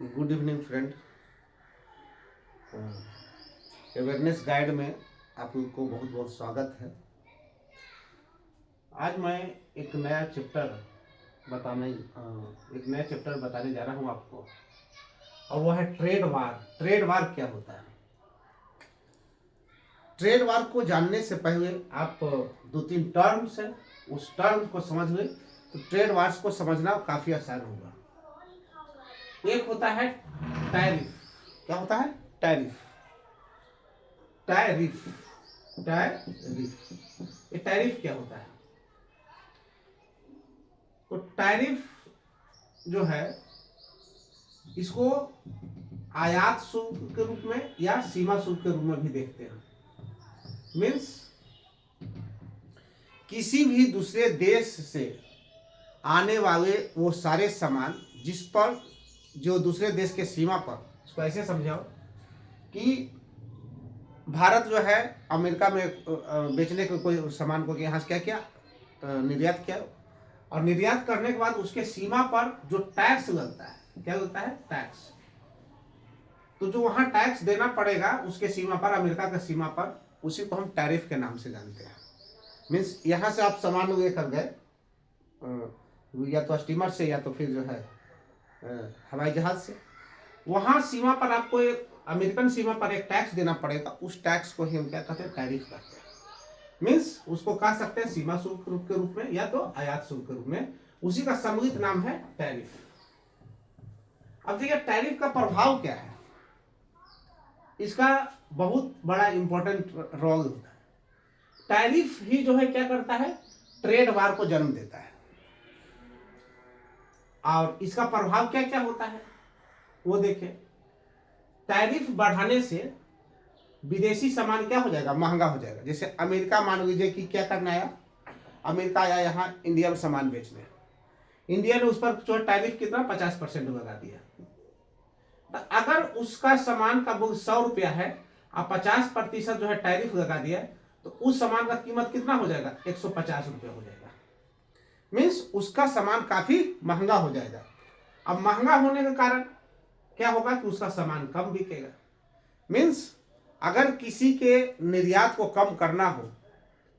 Good evening friend. Awareness guide में आप लोग को बहुत बहुत स्वागत है। आज मैं एक नया चैप्टर बताने जा रहा हूँ आपको, और वो है ट्रेड वार। ट्रेड वार क्या होता है? ट्रेड वार को जानने से पहले आप दो तीन टर्म्स है, उस टर्म को समझ लें तो ट्रेड वार्स को समझना काफ़ी आसान होगा। एक होता है टैरिफ। क्या होता है? टैरिफ। टैरिफ टैरिफ ये टैरिफ क्या होता है? तो टैरिफ जो है, इसको आयात शुल्क के रूप में या सीमा शुल्क के रूप में भी देखते हैं। मीन्स किसी भी दूसरे देश से आने वाले वो सारे सामान जिस पर जो दूसरे देश के सीमा पर, इसको ऐसे समझाओ कि भारत जो है अमेरिका में बेचने के कोई सामान को यहाँ से क्या किया, निर्यात किया, और निर्यात करने के बाद उसके सीमा पर जो टैक्स लगता है, क्या लगता है? टैक्स। तो जो वहां टैक्स देना पड़ेगा उसके सीमा पर, अमेरिका के सीमा पर, उसी को हम टैरिफ के नाम से जानते हैं। मीन्स यहाँ से आप सामान लेकर गए, या तो स्टीमर से या तो फिर जो है हवाई जहाज से, वहां सीमा पर आपको एक अमेरिकन सीमा पर एक टैक्स देना पड़ेगा। उस टैक्स को ही हम क्या कहते हैं? टैरिफ कहते हैं। मीन्स उसको कह सकते हैं सीमा शुल्क के रूप में या तो आयात शुल्क के रूप में। उसी का सम्मिलित नाम है टैरिफ। अब देखिए टैरिफ का प्रभाव क्या है। इसका बहुत बड़ा इंपॉर्टेंट रोल होता है। टैरिफ ही जो है क्या करता है? ट्रेड वार को जन्म देता है। और इसका प्रभाव क्या क्या होता है वो देखें। टैरिफ बढ़ाने से विदेशी सामान क्या हो जाएगा? महंगा हो जाएगा। जैसे अमेरिका मान लीजिए कि क्या करना आया, अमेरिका आया यहाँ इंडिया में सामान बेचने। इंडिया ने उस पर जो टैरिफ कितना 50% लगा दिया। तो अगर उसका सामान का मूल्य 100 रुपया है और 50% जो है टैरिफ लगा दिया, तो उस सामान का कीमत कितना हो जाएगा? 150 रुपया हो जाएगा। मीन्स उसका सामान काफी महंगा हो जाएगा। अब महंगा होने के कारण क्या होगा कि उसका सामान कम बिकेगा। मीन्स अगर किसी के निर्यात को कम करना हो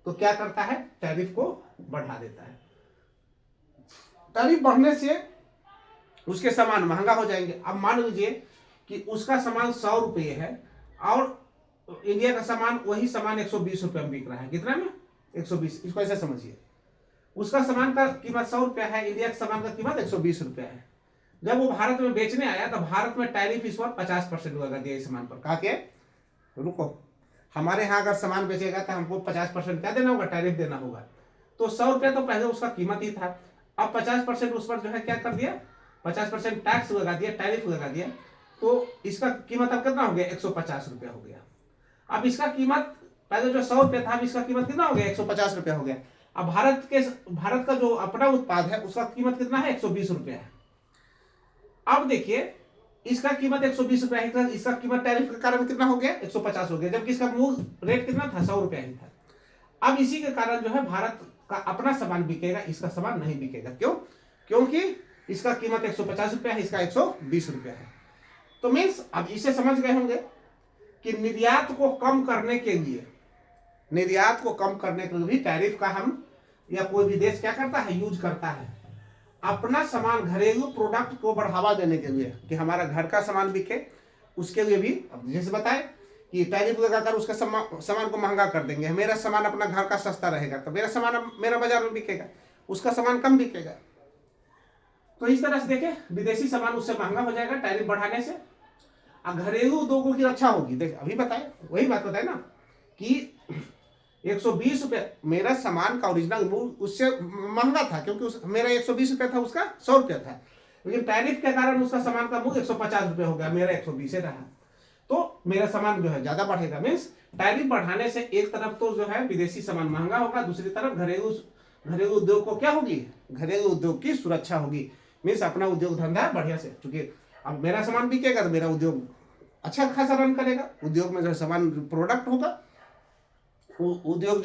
तो क्या करता है? टैरिफ को बढ़ा देता है। टैरिफ बढ़ने से उसके सामान महंगा हो जाएंगे। अब मान लीजिए कि उसका सामान 100 रुपये है और इंडिया का सामान, वही सामान 120 रुपये में बिक रहा है। कितना में? 120। इसको ऐसे समझिए, उसका सामान का कीमत 100 रुपया है, इंडिया के सामान का कीमत 120 रुपया है। जब वो भारत में बेचने आया तो भारत में टैरिफ इस पर 50% लगा दिया इस सामान पर। कहा के रुको, हमारे यहाँ अगर सामान बेचेगा तो हमको 50% क्या देना होगा? टैरिफ देना होगा। तो 100 रुपया तो पहले उसका कीमत ही था। अब 50% उस पर जो है क्या कर दिया? 50% टैक्स लगा दिया, टैरिफ लगा दिया। तो इसका कीमत अब कितना हो गया? 150 रुपया हो गया। अब इसका कीमत पहले जो 100 रुपया था, अब इसका कीमत कितना हो गया? 150 रुपया हो गया। अब भारत का जो अपना उत्पाद है उसका कीमत कितना है? 120 रुपया है। अब देखिए इसका कीमत 120 रुपया है, इसका कीमत टैरिफ के कारण कितना हो गया? 150 हो गया, जबकि इसका मूल रेट कितना था? 100 रुपया ही था। अब इसी के कारण जो है भारत का अपना सामान बिकेगा, इसका सामान नहीं बिकेगा। क्यों? क्योंकि इसका कीमत 150 रुपया है, इसका 120 रुपया है। तो मीन्स अब इसे समझ गए होंगे कि निर्यात को कम करने के लिए भी टैरिफ का हम या कोई भी देश क्या करता है? यूज करता है अपना सामान, घरेलू प्रोडक्ट को बढ़ावा देने के लिए, कि हमारा घर का सामान बिके। उसके लिए भी अब जैसे बताए कि टैरिफ लगाकर उसका सामान को महंगा कर देंगे। मेरा सामान अपना घर का सस्ता रहेगा तो मेरा सामान मेरा बाजार में बिकेगा, उसका सामान कम बिकेगा। तो इस तरह से देखें, विदेशी सामान उससे महंगा हो जाएगा टैरिफ बढ़ाने से, और घरेलू उद्योगों की रक्षा होगी। देख अभी बताए, वही बात बताए ना कि 120 रुपये मेरा सामान का ओरिजिनल मूल्य उससे महंगा था, क्योंकि मेरा 120 रुपया था, उसका 100 रुपया था। लेकिन टैरिफ के कारण उसका सामान का मूल्य 150 रुपये हो गया, मेरा 120 रहा। तो मेरा सामान जो है ज्यादा बढ़ेगा। मीन्स टैरिफ बढ़ाने से एक तरफ तो जो है विदेशी सामान महंगा होगा, दूसरी तरफ घरेलू उद्योग को क्या होगी? घरेलू उद्योग की सुरक्षा होगी। मीन्स अपना उद्योग धंधा बढ़िया से, चूंकि अब मेरा सामान बिकेगा तो मेरा उद्योग अच्छा खासा रन करेगा। उद्योग में जो सामान प्रोडक्ट होगा, उद्योग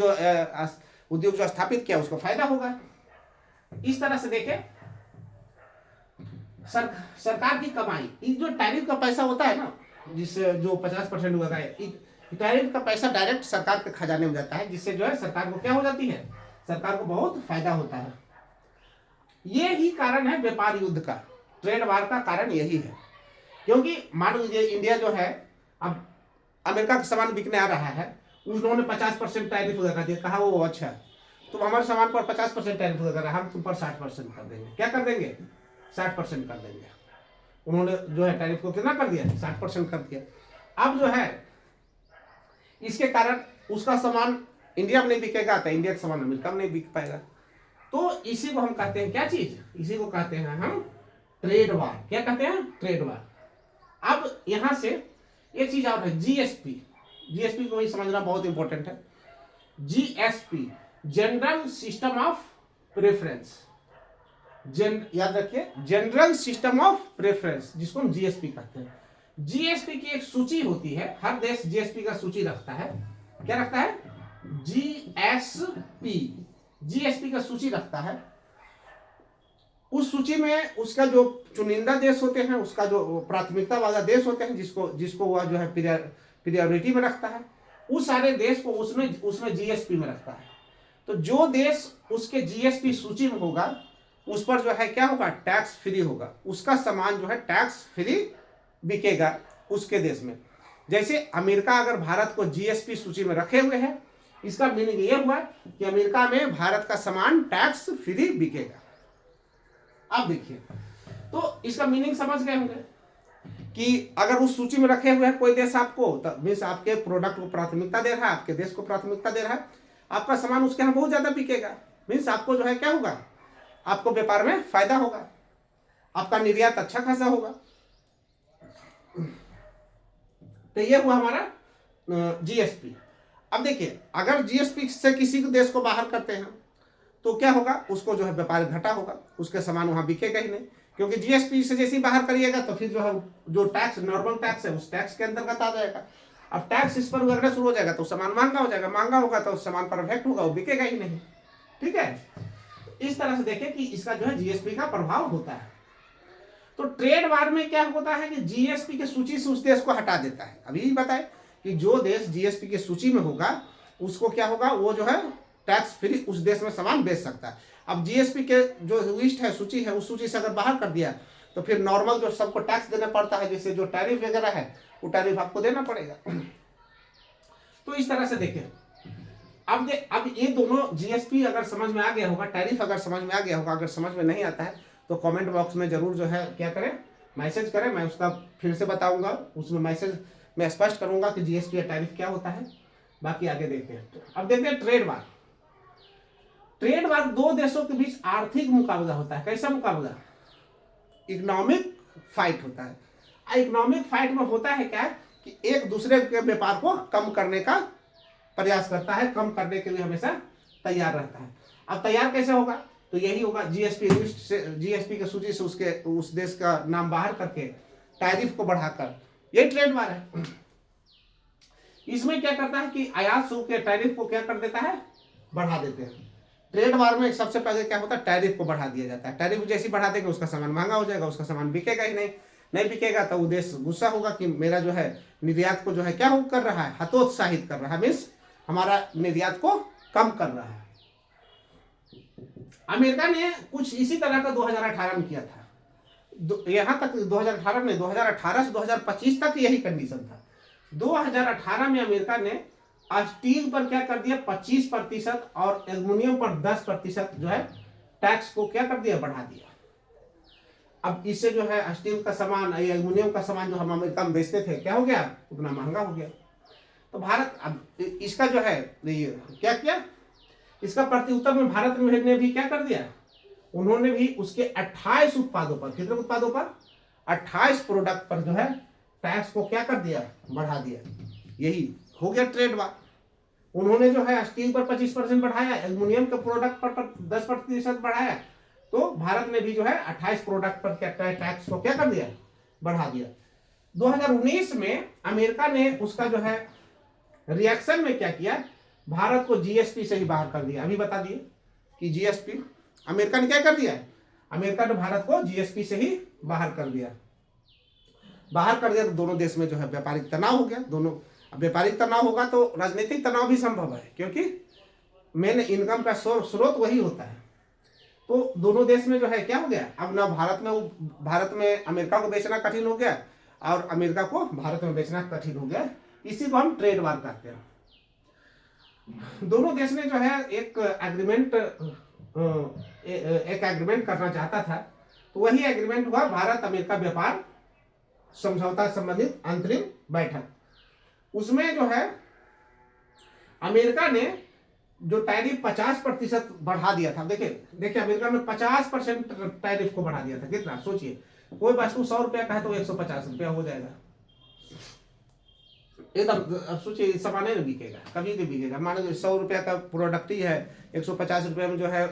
जो स्थापित किया उसको फायदा होगा। इस तरह से देखें सरकार की कमाई, ये जो टैरिफ का पैसा होता है ना, जिससे जो 50% हुआ है, टैरिफ का पैसा डायरेक्ट सरकार के खजाने में जाता है, जिससे जो है सरकार को क्या हो जाती है, सरकार को बहुत फायदा होता है। ये ही कारण है व्यापार युद्ध का, ट्रेड वार का कारण यही है। क्योंकि मान लीजिए इंडिया जो है अब अमेरिका का सामान बिकने आ रहा है, उन्होंने 50% टैरिफ लगा दिया, कहा वो अच्छा तुम हमारे सामान पर 50% टैरिफ लगा रहा है, हम तुम पर 60% कर देंगे। क्या कर देंगे, 60% कर देंगे। उन्होंने जो है टैरिफ को कितना कर दिया, 60% कर दिया। अब जो है इसके कारण उसका सामान इंडिया में नहीं बिकेगा, तो इंडिया का सामान अमेरिका में नहीं बिक पाएगा। तो इसी को हम कहते हैं क्या चीज, इसी को कहते हैं हम ट्रेड वार। क्या कहते हैं, ट्रेड वार। अब यहां से एक चीज और है, जीएसपी। जीएसपी को भी समझना बहुत इंपॉर्टेंट है। GSP general system of preference, याद रखिए, जनरल सिस्टम ऑफ प्रेफरेंस, जिसको हम जीएसपी कहते हैं। जीएसपी की एक सूची होती है, हर देश जीएसपी का सूची रखता है। क्या रखता है, जीएसपी, जीएसपी का सूची रखता है। उस सूची में उसका जो चुनिंदा देश होते हैं, उसका जो प्राथमिकता वाला देश होते हैं, जिसको वह जो है प्रायोरिटी में रखता है, उस सारे देश को उसमें जीएसपी में रखता है। तो जो देश उसके जीएसपी सूची में होगा उस पर जो है क्या होगा, टैक्स फ्री होगा, उसका सामान जो है टैक्स फ्री बिकेगा उसके देश में। जैसे अमेरिका अगर भारत को जीएसपी सूची में रखे हुए है, इसका मीनिंग ये हुआ कि अमेरिका में भारत का सामान टैक्स फ्री बिकेगा। अब देखिए, तो इसका मीनिंग समझ गए होंगे कि अगर उस सूची में रखे हुए हैं कोई देश आपको, तो मीन्स आपके प्रोडक्ट को प्राथमिकता दे रहा है, आपके देश को प्राथमिकता दे रहा है, आपका सामान उसके यहाँ बहुत ज्यादा बिकेगा। मीन्स आपको जो है क्या होगा, आपको व्यापार में फायदा होगा, आपका निर्यात अच्छा खासा होगा। तो ये हुआ हमारा जीएसपी। अब देखिए, अगर जीएसपी से किसी देश को बाहर करते हैं तो क्या होगा, उसको जो है व्यापार घाटा होगा, उसके सामान वहां बिकेगा ही नहीं। क्योंकि जीएसपी से जैसे ही बाहर करिएगा तो फिर जो है जो टैक्स, नॉर्मल टैक्स है, उस टैक्स के अंतर्गत आ जाएगा। अब टैक्स इस पर लगना शुरू हो जाएगा तो सामान महंगा हो जाएगा, महंगा होगा तो उस सामान पर इफेक्ट होगा, वो बिकेगा ही नहीं। ठीक है, इस तरह से देखें कि इसका जो है जीएसपी का प्रभाव होता है। तो ट्रेड वार में क्या होता है कि जीएसपी की सूची से उस देश को हटा देता है। अभी बताए कि जो देश जीएसपी की सूची में होगा उसको क्या होगा, वो जो है टैक्स फ्री उस देश में सामान बेच सकता है। अब जीएसपी के जो लिस्ट है, सूची है, उस सूची से अगर बाहर कर दिया तो फिर नॉर्मल जो सबको टैक्स देना पड़ता है, जैसे जो टैरिफ वगैरह है, वो टैरिफ आपको देना पड़ेगा। तो इस तरह से देखें, अब ये दोनों जीएसपी अगर समझ में आ गया होगा, टैरिफ अगर समझ में आ गया होगा। अगर समझ में नहीं आता है तो कमेंट बॉक्स में जरूर जो है क्या करें, मैसेज करें, मैं उसका फिर से बताऊंगा। उसमें मैसेज में स्पष्ट करूंगा कि जीएसटी या टैरिफ क्या होता है। बाकी आगे देखते हैं। अब देखते हैं ट्रेड वार। ट्रेड वार दो देशों के बीच आर्थिक मुकाबला होता है। कैसा मुकाबला, इकोनॉमिक फाइट होता है। इकोनॉमिक फाइट में होता है क्या कि एक दूसरे के व्यापार को कम करने का प्रयास करता है, कम करने के लिए हमेशा तैयार रहता है। अब तैयार कैसे होगा, तो यही होगा जीएसपी लिस्ट से, जीएसपी की सूची से उसके उस देश का नाम बाहर करके टैरिफ को बढ़ाकर, यही ट्रेड वार है। इसमें क्या करता है कि आयात शुल्क के टैरिफ को क्या कर देता है, बढ़ा देते हैं। ट्रेड वार में सबसे पहले क्या होता है, टैरिफ को बढ़ा दिया जाता है। टैरिफ जैसे बढ़ा देंगे उसका सामान महंगा हो जाएगा, उसका सामान बिकेगा ही नहीं। नहीं बिकेगा तो वो देश गुस्सा होगा कि मेरा जो है निर्यात को जो है क्या कर रहा है, हतोत्साहित कर रहा है, मीन्स हमारा निर्यात को कम कर रहा है। अमेरिका ने कुछ इसी तरह का 2018 में किया था। यहां तक 2018 में 2018 से 2025 तक यही कंडीशन था। 2018 में अमेरिका ने स्टील पर क्या कर दिया, 25% और एल्युमिनियम पर 10% जो है टैक्स को क्या कर दिया, बढ़ा दिया। अब इससे जो है स्टील का सामान, एल्युमिनियम का सामान जो हम अमेरिका में बेचते थे, क्या हो गया, उतना महंगा हो गया। तो भारत अब इसका जो है क्या किया, इसका प्रत्युत्तर में भारत ने भी क्या कर दिया, उन्होंने भी उसके 28 उत्पादों पर, कितने उत्पादों पर, 28 प्रोडक्ट पर जो है टैक्स को क्या कर दिया, बढ़ा दिया। यही हो गया ट्रेड वार। उन्होंने जो है स्टील पर 25% बढ़ाया, एल्युमिनियम के प्रोडक्ट पर 10% बढ़ाया, तो भारत ने भी जो है 28 प्रोडक्ट पर क्या टैक्स को क्या कर दिया, बढ़ा दिया। 2019 में अमेरिका ने उसका जो है रिएक्शन में क्या किया, भारत को जीएसपी से ही बाहर कर दिया। अभी बता दिए कि जीएसपी अमेरिका ने क्या कर दिया, अमेरिका ने भारत को जीएसपी से ही बाहर कर दिया। तो दोनों देश में जो है व्यापारिक तनाव हो गया। दोनों व्यापारिक तनाव होगा तो राजनीतिक तनाव भी संभव है, क्योंकि मेन इनकम का स्रोत वही होता है। तो दोनों देश में जो है क्या हो गया, अब ना भारत में अमेरिका को बेचना कठिन हो गया और अमेरिका को भारत में बेचना कठिन हो गया। इसी को हम ट्रेड वार कहते हैं। दोनों देश ने जो है एक एग्रीमेंट करना चाहता था, तो वही एग्रीमेंट हुआ भारत अमेरिका व्यापार समझौता संबंधित अंतरिम बैठक। उसमें जो है अमेरिका ने जो टैरिफ 50% बढ़ा दिया था। देखिए अमेरिका में 50% टैरिफ को बढ़ा दिया था। कितना सोचिए, कोई वस्तु 100 रुपया का है तो 150 रुपया हो जाएगा एकदम। अब सोचिए सामान नहीं बिकेगा, कभी नहीं बिकेगा। मान लो 100 रुपया का प्रोडक्ट ही है, 150 रुपया में जो है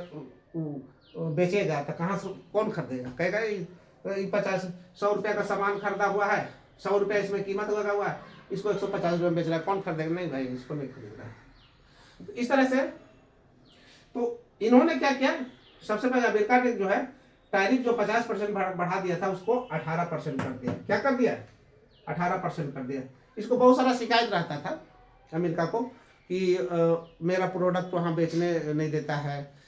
बेचेगा, तो कहाँ से कौन खरीदेगा? कहेगा 100 रुपया का सामान खरीदा हुआ है, 100 रुपया इसमें कीमत लगा हुआ है, इसको 150 रुपये में बेच रहा है, कौन खरीदेगा? नहीं भाई, इसको नहीं खरीदेगा। तो इस तरह से तो इन्होंने क्या किया, सबसे पहले अमेरिका ने जो है टैरिफ जो 50% बढ़ा दिया था उसको 18% कर दिया। क्या कर दिया? 18% कर दिया। इसको बहुत सारा शिकायत रहता था अमेरिका को कि मेरा प्रोडक्ट वहाँ बेचने नहीं देता है,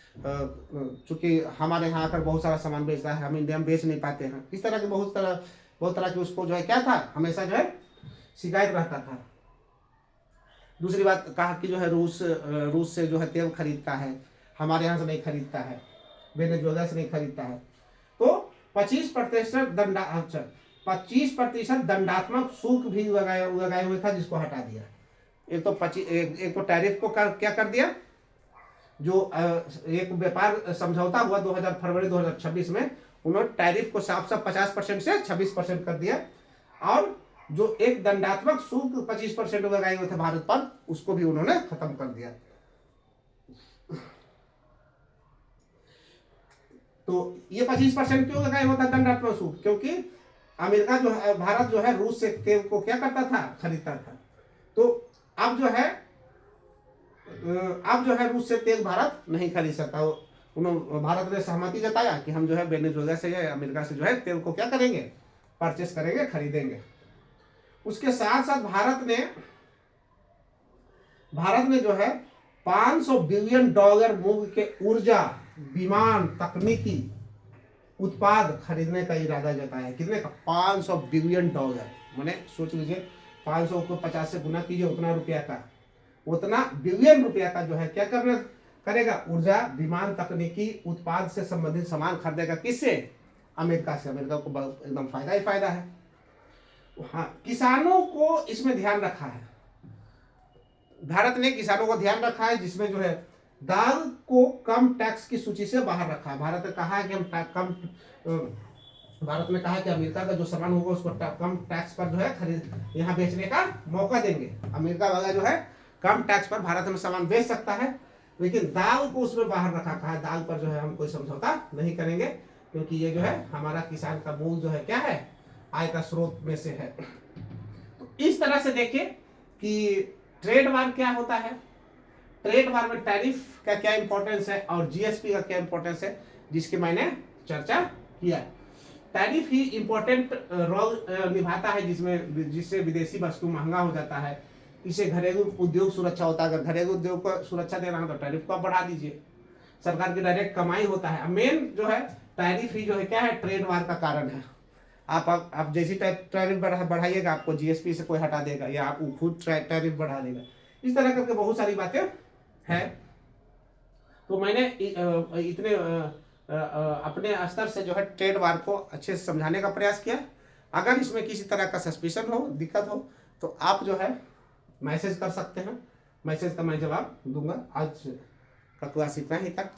चूँकि हमारे यहाँ आकर बहुत सारा सामान बेचता है, हम इंडिया में बेच नहीं पाते हैं। इस तरह के बहुत तरह की उसको जो है क्या था, हमेशा जो है शिकायत रहता था। दूसरी बात कहा कि जो है रूस से जो है तेल खरीदता है, हमारे यहाँ से नहीं खरीदता है, वेनेजुएला से नहीं खरीदता है। तो 25% दंडात्मक शुल्क भी लगाए हुए था, जिसको हटा दिया। एक तो टैरिफ को क्या कर दिया, जो एक व्यापार समझौता हुआ फरवरी 2026 में, उन्होंने टैरिफ को साफ 50% से 26% कर दिया। और जो एक दंडात्मक शुल्क 25% लगाए हुए थे भारत पर, उसको भी उन्होंने खत्म कर दिया। तो ये 25% क्यों लगाए हुए थे दंडात्मक शुल्क? क्योंकि अमेरिका जो है, भारत जो है रूस से तेल को क्या करता था, खरीदता था। तो अब जो है रूस से तेल भारत नहीं खरीद सकता। भारत ने सहमति जताया कि हम जो है वेनेजुएला से या अमेरिका से जो है तेल को क्या करेंगे, परचेस करेंगे, खरीदेंगे। उसके साथ साथ भारत ने जो है $500 बिलियन मूल्य के ऊर्जा, विमान, तकनीकी उत्पाद खरीदने का इरादा जताया है। कितने का? $500 बिलियन। मैंने सोच लीजिए, 500 को 50 से गुना कीजिए, उतना रुपया का, उतना बिलियन रुपया का जो है क्या करेगा, ऊर्जा, विमान, तकनीकी उत्पाद से संबंधित सामान खरीदेगा। किससे? अमेरिका से। अमेरिका को एकदम फायदा ही फायदा है। हाँ, किसानों को इसमें ध्यान रखा है, भारत ने किसानों को ध्यान रखा है, जिसमें जो है दाल को कम टैक्स की सूची से बाहर रखा है। भारत ने कहा है कि अमेरिका का जो सामान होगा उसको कम टैक्स पर जो है यहाँ बेचने का मौका देंगे। अमेरिका वाला जो है कम टैक्स पर भारत में सामान बेच सकता है, लेकिन दाल को उसमें बाहर रखा। कहा दाल पर जो है हम कोई समझौता नहीं करेंगे, क्योंकि ये जो है हमारा किसान का मूल जो है क्या है, आय का स्रोत में से है। तो इस तरह से देखिए कि ट्रेड वार क्या होता है, ट्रेड वार में टैरिफ का क्या इंपॉर्टेंस है और जीएसपी का क्या इंपॉर्टेंस है, जिसकी मैंने चर्चा किया। टैरिफ ही इंपॉर्टेंट रोल निभाता है, जिससे विदेशी वस्तु महंगा हो जाता है। इसे घरेलू उद्योग सुरक्षा होता है। अगर घरेलू उद्योग को सुरक्षा देना है तो टैरिफ को आप बढ़ा दीजिए, सरकार की डायरेक्ट कमाई होता है। मेन जो है टैरिफ ही जो है क्या है, ट्रेड वार का कारण है। आप जैसी टैरिफ बढ़ाइएगा, आपको जीएसपी से कोई हटा देगा या आप खुद टैरिफ बढ़ा देगा। इस तरह करके बहुत सारी बातें हैं। तो मैंने इतने अपने स्तर से जो है ट्रेड वार को अच्छे से समझाने का प्रयास किया। अगर इसमें किसी तरह का सस्पिशन हो, दिक्कत हो, तो आप जो है मैसेज कर सकते हैं। मैसेज का मैं जवाब दूंगा। आज का क्लास इतना ही तक।